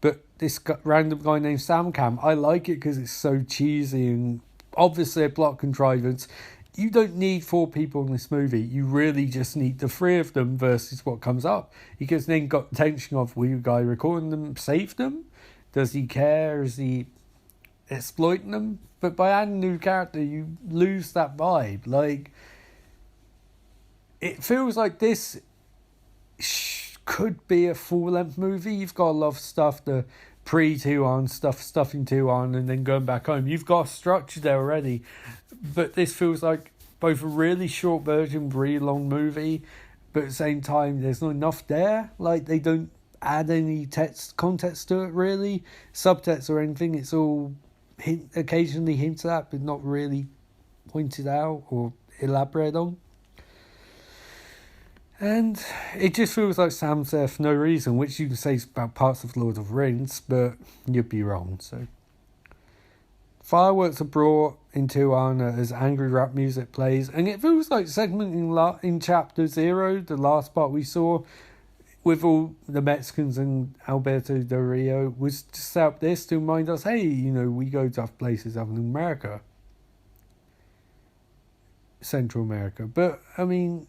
but this random guy named Sam Cam, I like it because it's so cheesy and obviously a plot contrivance. You don't need 4 people in this movie. You really just need the 3 of them versus what comes up. Because then got the tension of, will the guy recording them save them? Does he care? Is he exploiting them? But by adding a new character, you lose that vibe. Like, it feels like this could be a full-length movie. You've got a lot of stuff, the pre-Tijuana stuff in Tijuana, and then going back home. You've got a structure there already. But this feels like both a really short version, really long movie, but at the same time, there's not enough there. Like, they don't add any context to it, really. Subtext or anything. It's all occasionally hinted at, but not really pointed out or elaborated on. And it just feels like Sam's there for no reason, which you can say is about parts of Lord of the Rings, but you'd be wrong, so. Fireworks are brought in Tijuana as angry rap music plays, and it feels like segment in Chapter 0, the last part we saw, with all the Mexicans and Alberto Del Rio, was to set up this to remind us, hey, we go to other places other than America. Central America. But, I mean,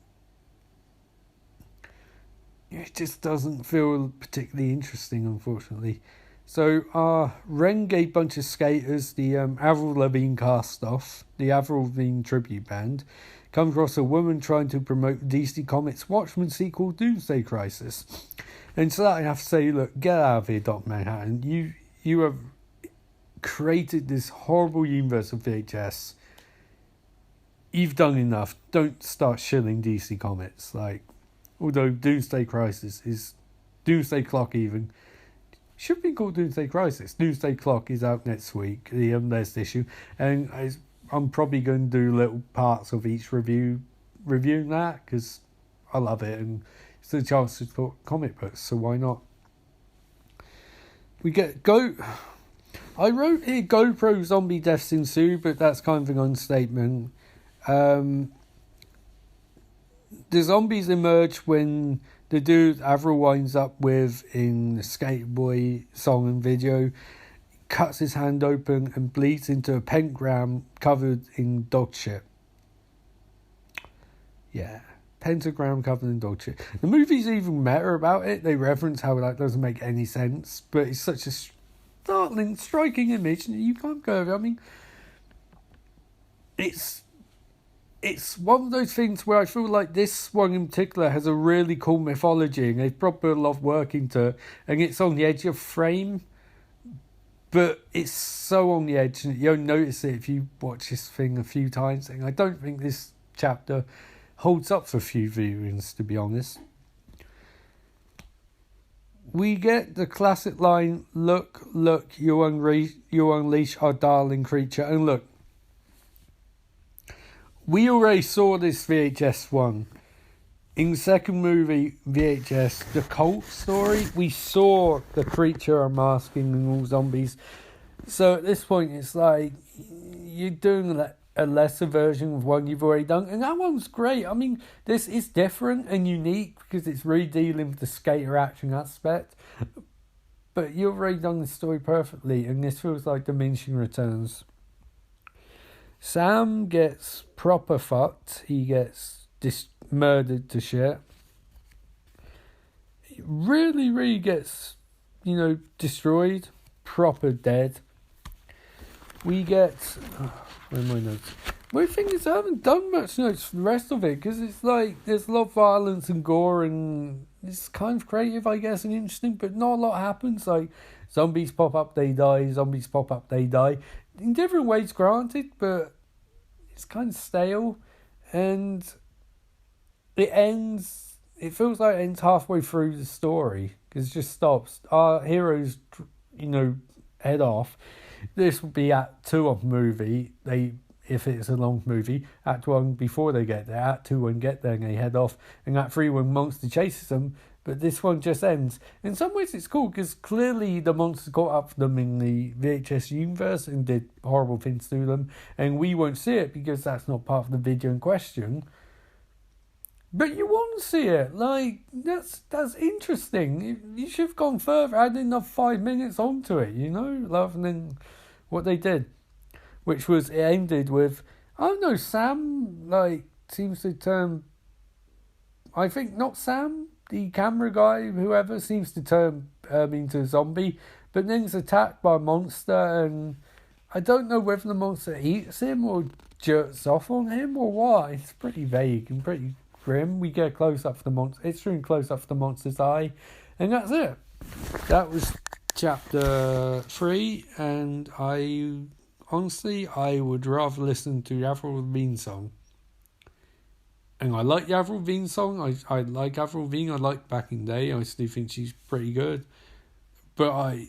it just doesn't feel particularly interesting, unfortunately. So, Ren gave a bunch of skaters the Avril Lavigne cast off, the Avril Lavigne tribute band, come across a woman trying to promote DC Comics Watchmen sequel Doomsday Crisis. And so that I have to say, look, get out of here, Doc Manhattan. You have created this horrible universe of VHS. You've done enough. Don't start shilling DC Comics. Like, although Doomsday Clock even should be called Doomsday Crisis. Doomsday Clock is out next week, the latest issue, and I'm probably going to do little parts of each reviewing that because I love it and it's a chance to talk comic books. So why not? We get I wrote here GoPro zombie deaths ensue, but that's kind of an understatement. The zombies emerge when the dude Avril winds up with in the Skater Boy song and video cuts his hand open and bleeds into a pentagram covered in dog shit. Yeah, pentagram covered in dog shit. The movie's even meta about it. They reference how that doesn't make any sense, but it's such a startling, striking image, and you can't go over it. I mean, it's one of those things where I feel like this one in particular has a really cool mythology and they've put a lot of work into it, and it's on the edge of frame, but it's so on the edge and you don't notice it if you watch this thing a few times. And I don't think this chapter holds up for few viewings, to be honest. We get the classic line, look, you unleash our darling creature. And look, we already saw this VHS one. In the second movie, VHS, the cult story, we saw the creature unmasking and all zombies. So at this point, it's like, you're doing a lesser version of one you've already done. And that one's great. I mean, this is different and unique because it's really dealing with the skater action aspect. But you've already done the story perfectly, and this feels like diminishing returns. Sam gets proper fucked. He gets murdered to shit. He really gets, destroyed. Proper dead. We get... where are my notes? My thing is, I haven't done much notes for the rest of it, because it's like, there's a lot of violence and gore, and it's kind of creative, I guess, and interesting, but not a lot happens. Like, zombies pop up, they die. Zombies pop up, they die. In different ways, granted, but it's kind of stale, and it feels like it ends halfway through the story, because it just stops. Our heroes, head off. This will be Act 2 of the movie. If it's a long movie, Act 1 before they get there, Act 2 when get there and they head off, and Act 3 when monster chases them. But this one just ends. In some ways it's cool because clearly the monster caught up with them in the VHS universe and did horrible things to them, and we won't see it because that's not part of the video in question. But you want to see it. Like, that's interesting. You should have gone further, add enough 5 minutes onto it, rather than what they did. Which was, it ended with, I don't know, Sam, seems to turn, I think not Sam, the camera guy, whoever, seems to turn into a zombie, but then he's attacked by a monster, and I don't know whether the monster eats him or jerks off on him or what. It's pretty vague and pretty grim. We get a close-up for the monster. It's showing close-up for the monster's eye, and that's it. That was chapter 3, and honestly, I would rather listen to the Avril Lavigne song. And I like the Avril Lavigne song. I like Avril Lavigne. I liked back in the day. I still think she's pretty good. But I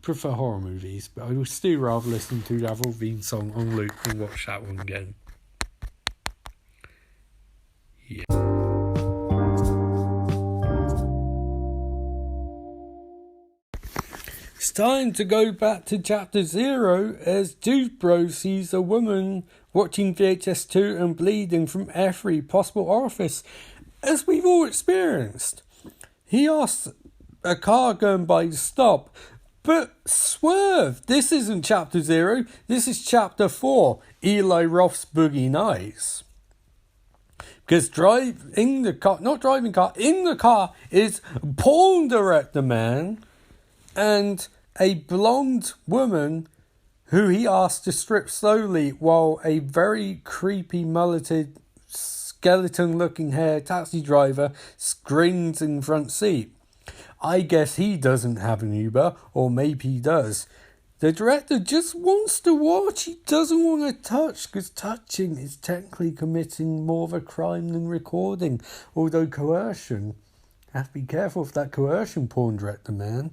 prefer horror movies. But I would still rather listen to the Avril Lavigne song on loop and watch that one again. Yeah. It's time to go back to chapter 0 as Dude Bro sees a woman watching VHS 2 and bleeding from every possible orifice, as we've all experienced. He asks a car going by to stop, but swerve! This isn't chapter 0, this is chapter 4, Eli Roth's Boogie Nights. Because in the car is porn director man and a blonde woman who he asks to strip slowly while a very creepy mulleted skeleton looking hair taxi driver screams in front seat. I guess he doesn't have an Uber, or maybe he does. The director just wants to watch. He doesn't want to touch, because touching is technically committing more of a crime than recording. Although coercion, have to be careful with that coercion, porn director man.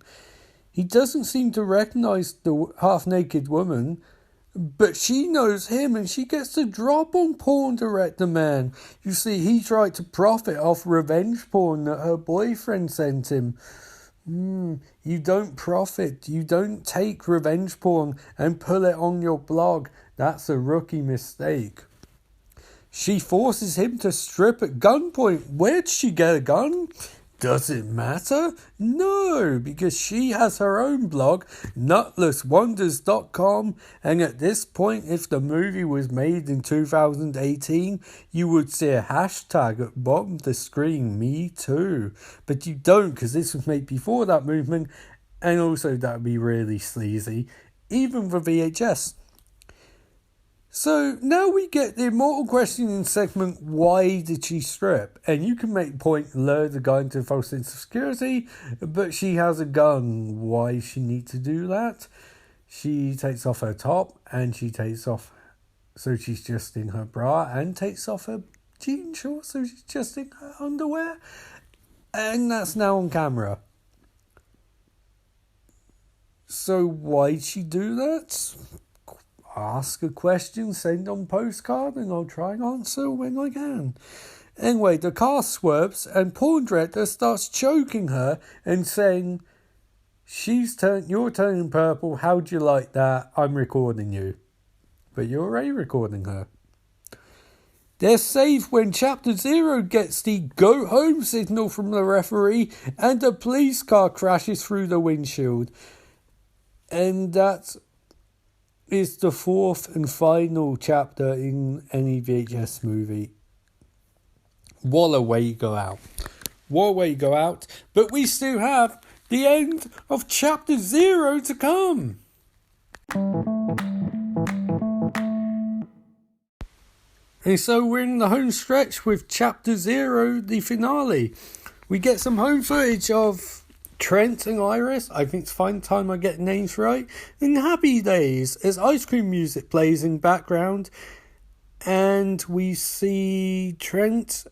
He doesn't seem to recognise the half-naked woman, but she knows him and she gets the drop on porn director man. You see, he tried to profit off revenge porn that her boyfriend sent him. You don't profit. You don't take revenge porn and pull it on your blog. That's a rookie mistake. She forces him to strip at gunpoint. Where'd she get a gun? Does it matter? No, because she has her own blog, nutlesswonders.com, and at this point, if the movie was made in 2018, you would see a hashtag at the bottom of the screen, me too. But you don't, because this was made before that movement, and also that would be really sleazy, even for VHS. So now we get the immortal questioning segment, why did she strip? And you can make the point, lure the guy into a false sense of security, but she has a gun. Why does she need to do that? She takes off her top and she takes off, so she's just in her bra, and takes off her jean shorts, so she's just in her underwear. And that's now on camera. So why did she do that? Ask a question, send on postcard, and I'll try and answer when I can. Anyway, the car swerves and porn director starts choking her and saying, you're turning purple, how'd you like that? I'm recording you. But you're already recording her. They're safe when Chapter 0 gets the go home signal from the referee and a police car crashes through the windshield. And that's is the fourth and final chapter in any VHS movie. What a way to go out. What a way to go out. But we still have the end of Chapter 0 to come. And so we're in the home stretch with Chapter 0, the finale. We get some home footage of Trent and Iris. I think it's fine time I get names right. In Happy Days, as ice cream music plays in background, and we see Trent,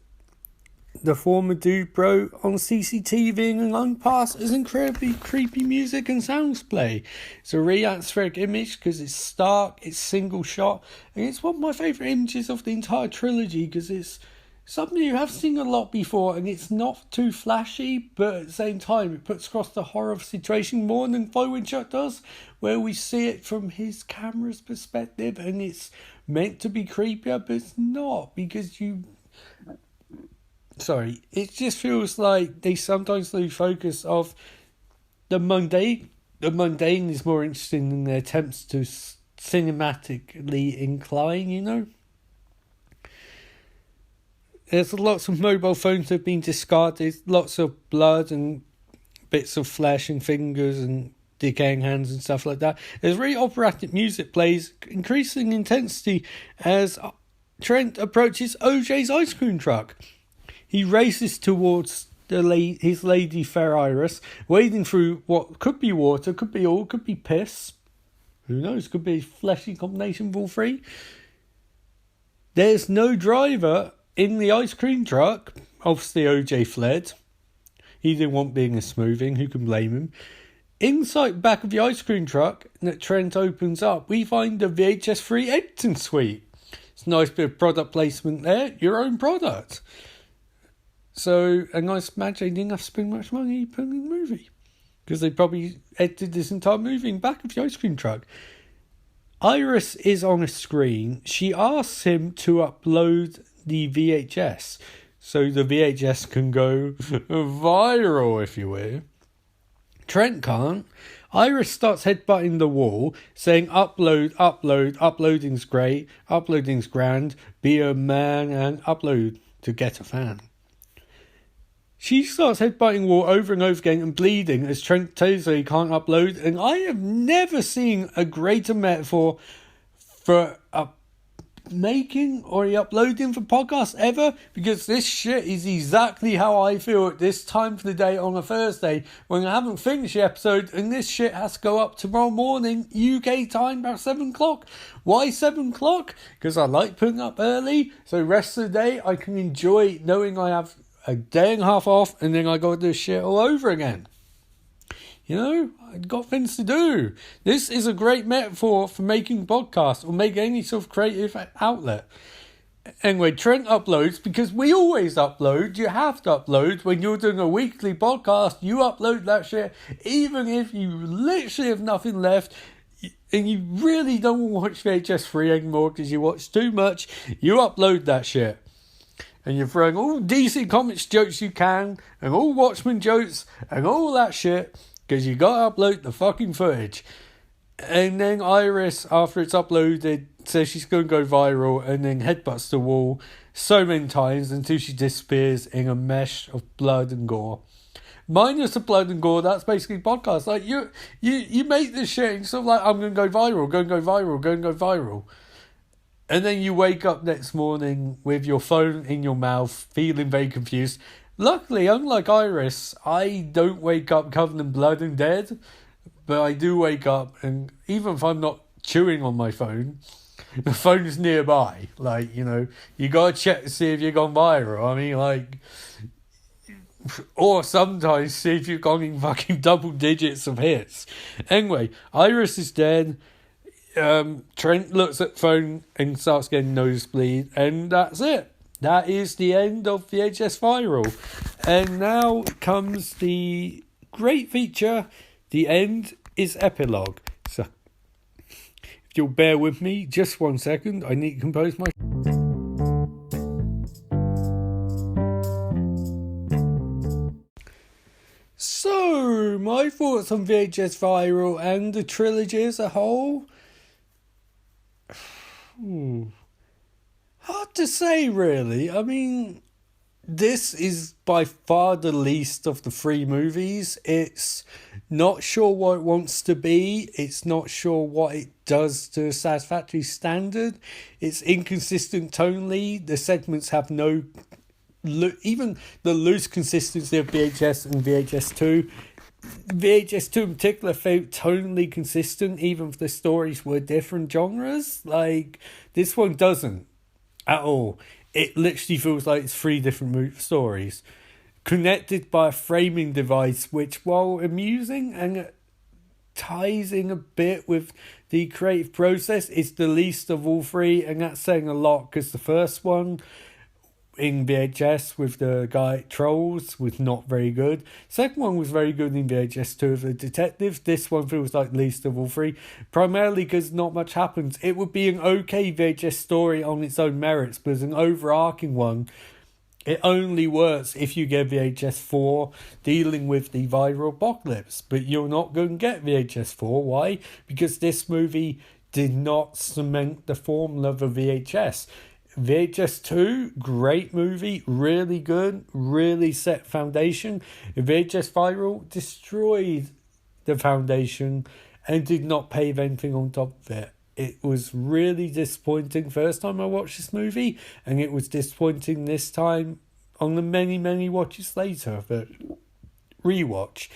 the former dude bro, on CCTV in an underpass as incredibly creepy music and sounds play. It's a really atmospheric image because it's stark, it's single shot, and it's one of my favourite images of the entire trilogy because it's something you have seen a lot before, and it's not too flashy, but at the same time it puts across the horror of the situation more than Shot does, where we see it from his camera's perspective, and it's meant to be creepier, but it's not, because it just feels like they sometimes lose focus of the mundane. The mundane is more interesting in their attempts to cinematically incline, you know? There's lots of mobile phones that have been discarded, lots of blood and bits of flesh and fingers and decaying hands and stuff like that. There's really operatic music plays, increasing intensity as Trent approaches OJ's ice cream truck. He races towards his lady fair Iris, wading through what could be water, could be oil, could be piss. Who knows, could be a fleshy combination of all three. There's no driver in the ice cream truck. Obviously OJ fled. He didn't want being a smoothing, who can blame him? Inside the back of the ice cream truck that Trent opens up, we find the VHS 3 editing suite. It's a nice bit of product placement there, your own product. So a nice match. They didn't have to spend much money putting in the movie, because they probably edited this entire movie in the back of the ice cream truck. Iris is on a screen. She asks him to upload the VHS so the VHS can go viral, if you will. Trent can't. Iris starts headbutting the wall, saying upload, uploading's great, uploading's grand, be a man and upload to get a fan. She starts headbutting wall over and over again and bleeding as Trent tells her he can't upload, and I have never seen a greater metaphor for a making or are you uploading for podcasts ever? Because this shit is exactly how I feel at this time of the day on a Thursday when I haven't finished the episode and this shit has to go up tomorrow morning UK time about 7 o'clock. Why 7 o'clock? Because I like putting up early, so the rest of the day I can enjoy knowing I have a day and a half off and then I got to do shit all over again. You know, I've got things to do. This is a great metaphor for making podcasts or making any sort of creative outlet. Anyway, Trent uploads because we always upload. You have to upload. When you're doing a weekly podcast, you upload that shit. Even if you literally have nothing left and you really don't want to watch VHS 3 anymore because you watch too much, you upload that shit. And you're throwing all DC Comics jokes you can and all Watchmen jokes and all that shit. Because you got to upload the fucking footage. And then Iris, after it's uploaded, says she's going to go viral and then headbutts the wall so many times until she disappears in a mesh of blood and gore. Minus the blood and gore, that's basically podcast. Like, you make this shit and sort of like, I'm going to go viral. And then you wake up next morning with your phone in your mouth, feeling very confused. Luckily, unlike Iris, I don't wake up covered in blood and dead, but I do wake up, and even if I'm not chewing on my phone, the phone's nearby. Like, you know, you gotta check to see if you've gone viral. I mean, like, or sometimes see if you've gone in fucking double digits of hits. Anyway, Iris is dead. Trent looks at phone and starts getting nosebleed, and that's it. That is the end of VHS Viral. And now comes the great feature. The end is epilogue. So, if you'll bear with me just 1 second, I need to compose my... So, my thoughts on VHS Viral and the trilogy as a whole... Hard to say, really. I mean, this is by far the least of the three movies. It's not sure what it wants to be. It's not sure what it does to a satisfactory standard. It's inconsistent tonally. The segments have no... even the loose consistency of VHS and VHS 2. VHS 2 in particular felt tonally consistent, even if the stories were different genres. Like, this one doesn't. At all. It literally feels like it's three different stories connected by a framing device which, while amusing and ties in a bit with the creative process, is the least of all three, and that's saying a lot because the first one in VHS with the guy Trolls was not very good. Second one was very good in VHS 2 of the detectives. This one feels like least of all three, primarily because not much happens. It would be an okay VHS story on its own merits, but as an overarching one, it only works if you get VHS 4 dealing with the viral apocalypse. But you're not going to get VHS 4. Why? Because this movie did not cement the formula of a VHS. VHS 2, great movie, really good, really set foundation. VHS Viral destroyed the foundation and did not pave anything on top of it. It was really disappointing first time I watched this movie, and it was disappointing this time on the many, many watches later, but rewatch.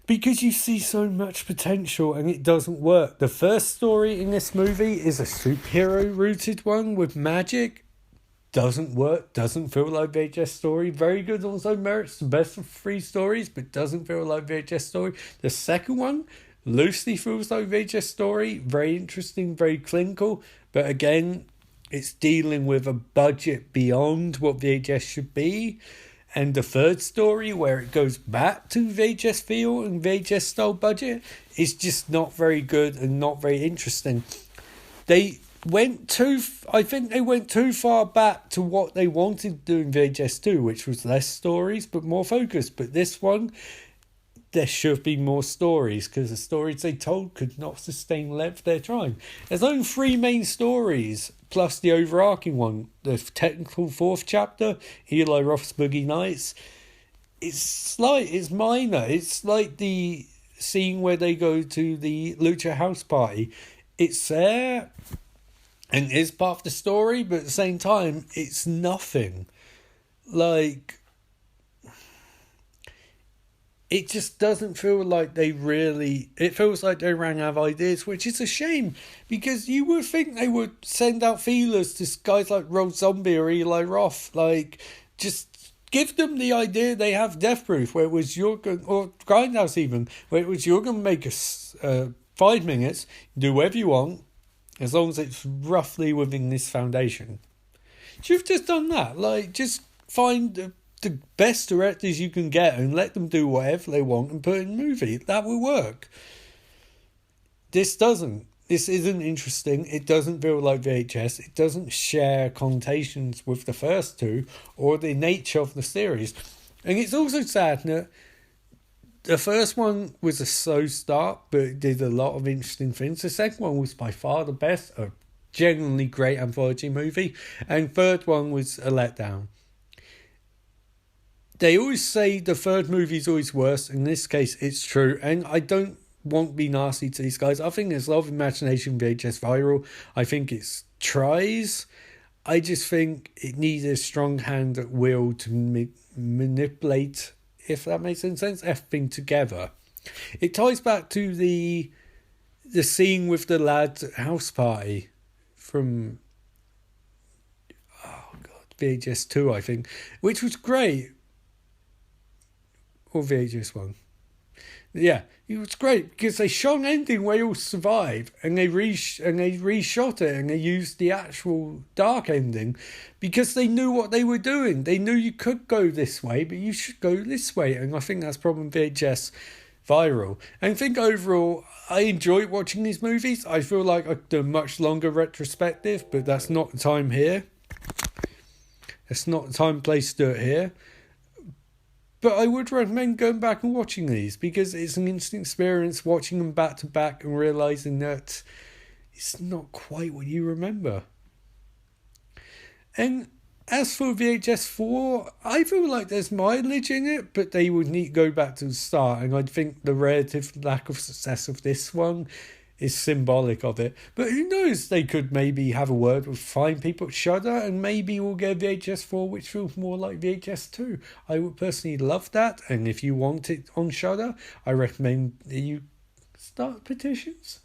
Because you see so much potential and it doesn't work. The first story in this movie is a superhero-rooted one with magic. Doesn't work, doesn't feel like VHS story. Very good on its own merits, the best of three stories, but doesn't feel like VHS story. The second one loosely feels like VHS story. Very interesting, very clinical. But again, it's dealing with a budget beyond what VHS should be. And the third story, where it goes back to VHS feel and VHS style budget, is just not very good and not very interesting. I think they went too far back to what they wanted to do in VHS 2, which was less stories but more focused. But this one, there should be more stories, because the stories they told could not sustain length they're trying. There's only three main stories, plus the overarching one. The technical fourth chapter, Eli Roth's Boogie Nights. It's minor. It's like the scene where they go to the Lucha house party. It's there, and is part of the story, but at the same time, it's nothing. Like, it just doesn't feel like they really... It feels like they ran out of ideas, which is a shame, because you would think they would send out feelers to guys like Rob Zombie or Eli Roth. Like, just give them the idea. They have Death Proof, where it was you're going... Or Grindhouse even, where it was you're going to make us 5 minutes, do whatever you want, as long as it's roughly within this foundation. You've just done that. Like, just find the best directors you can get and let them do whatever they want and put it in a movie. That will work. This doesn't. This isn't interesting. It doesn't feel like VHS. It doesn't share connotations with the first two or the nature of the series. And it's also sad that the first one was a slow start, but it did a lot of interesting things. The second one was by far the best, a genuinely great anthology movie. And third one was a letdown. They always say the third movie is always worse. In this case, it's true. And I don't want to be nasty to these guys. I think there's a lot of imagination in VHS Viral. I think it tries. I just think it needs a strong hand at will to manipulate, if that makes any sense, everything together. It ties back to the scene with the lads at house party from VHS 2, I think, which was great. Or VHS 1. Yeah, it was great because they shot an ending where he all survived, and they reshot it, and they used the actual dark ending because they knew what they were doing. They knew you could go this way, but you should go this way, and I think that's probably VHS Viral. And I think overall, I enjoy watching these movies. I feel like I could do a much longer retrospective, but that's not the time here. That's not the time and place to do it here. But I would recommend going back and watching these because it's an interesting experience watching them back to back and realising that it's not quite what you remember. And as for VHS 4, I feel like there's mileage in it, but they would need to go back to the start. And I think the relative lack of success of this one is symbolic of it. But who knows, they could maybe have a word with fine people at Shudder and maybe we'll get VHS 4 which feels more like VHS 2. I would personally love that, and if you want it on Shudder, I recommend that you start petitions.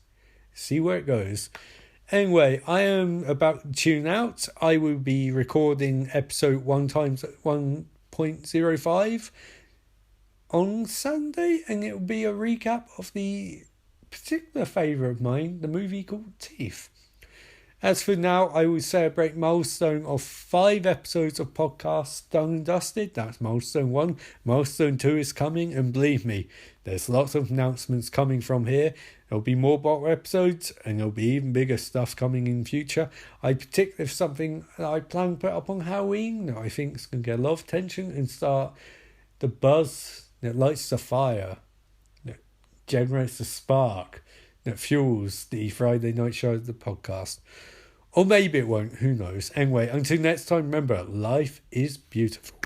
See where it goes. Anyway, I am about to tune out. I will be recording episode 1 times 1.05 on Sunday, and it will be a recap of the particular favourite of mine, the movie called Teeth. As for now, I will celebrate milestone of 5 episodes of podcasts done and dusted. That's milestone 1. Milestone 2 is coming, and believe me, there's lots of announcements coming from here. There'll be more bottle episodes, and there'll be even bigger stuff coming in future. I particularly have something that I plan to put up on Halloween that I think is going to get a lot of attention and start the buzz that lights the fire, generates the spark that fuels the Friday night show of the podcast. Or maybe it won't, who knows. Anyway, until next time, remember, life is beautiful.